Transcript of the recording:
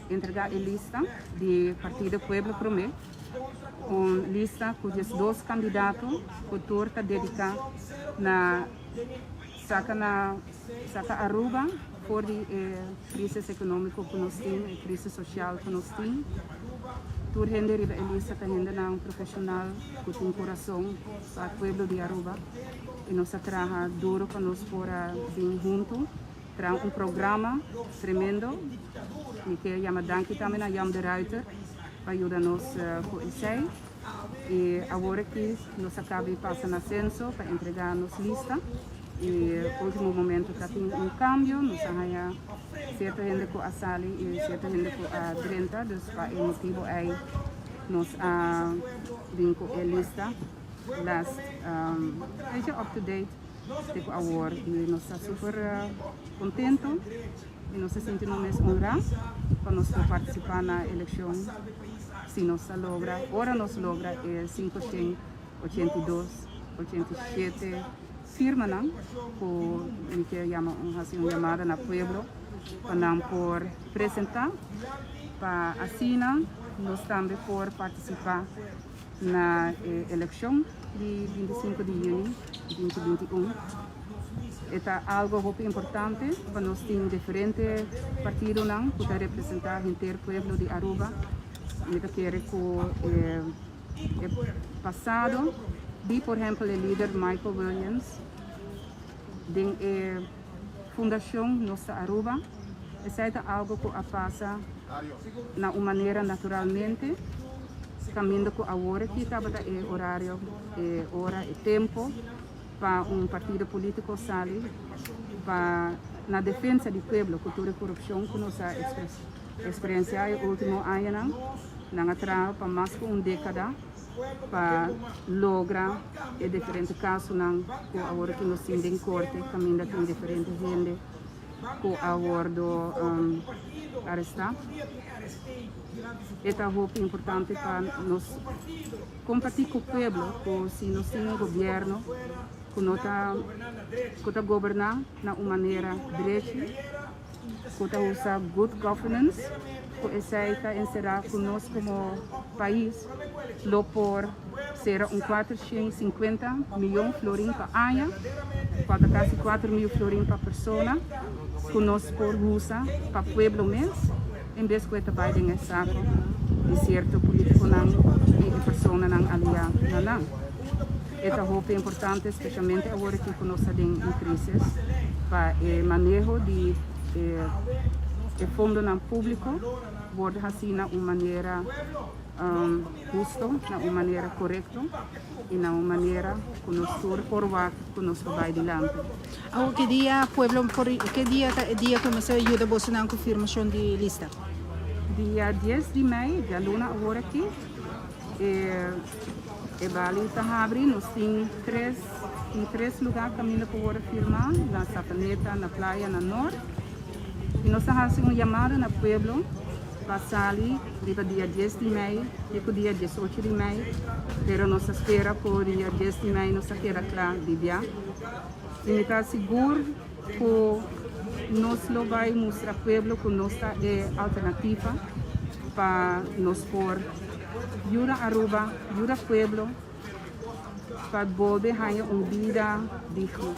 entregar a lista do Partido Pueblo Promé, uma lista cujos 2 candidatos futuro está dedicado na saca Aruba por a crise econômica que nós temos, a crise social que nós temos. Toda gente riba a lista está ainda um profissional que tem coração para o povo de Aruba e nós trabalhamos duro para nós vir juntos. Traz programa tremendo que chama Danke também a Jan de Ruiter para ajudar-nos com isso. E agora que nós acabamos de passar no censo para entregar nos lista e no último momento está tendo cambio, nós temos certa gente com a Sali e certa gente com a Drenta, então para o motivo é nós vimos com a lista last up to date tipo award e nós estamos super contentes e nós sentimos mais honrados para nós participar na eleição. Se nós logra, agora nós logra 582, 87 firmas que chama uma chamada na pueblo para por apresentar para assinar nós também por participar na eleição de 25 de junho de 2021. É algo muito importante para nós ter diferentes partidos que representar o inteiro pueblo de Aruba. Eu quero que o passado, por exemplo, o líder Michael Williams, da Fundação Nossa Aruba, é algo que passa de uma maneira naturalmente, caminhando com a hora que estava o horário, hora e tempo para partido político sair para na defesa do povo contra a corrupção que nós experienciamos no último ano, nós trabalhamos para mais de uma década para lograr diferentes casos que agora que nós temos em corte, caminhando com diferentes gente que agora arrestar. É muito importante para nós compartilhar com o povo que se nós temos um governo que está governar de uma maneira direita, que está usando good governance, que está encerrar conosco como país, lo por ser 450 milhões de florins por ano, quase 4 mil florins por pessoa, que nós por usar para o povo mesmo, em vez de estar em saco de certo político e pessoa aliada. É muito importante, especialmente agora que nós estamos em crise, para o manejo de fundo público, pode assim de uma maneira justa, de uma maneira correta e de uma maneira que nós forward, que nós vai adiante. Que dia pueblo que dia começou a ajudar você na confirmação de lista? Dia 10 de maio, já luna agora aqui. E Bali está abrindo, nós temos três lugares caminhando para firmar, na Sacaneta, na praia, na norte. E nós estamos fazendo uma chamada no pueblo para sair dia 10 de maio e o dia 18 de maio. Mas nós esperamos para o dia 10 de maio, nós queremos claro de viajar. E está seguro que nós vamos mostrar ao pueblo que nós é alternativa para nós por ajudar Aruba, ajudar o pueblo para volver a uma vida digna.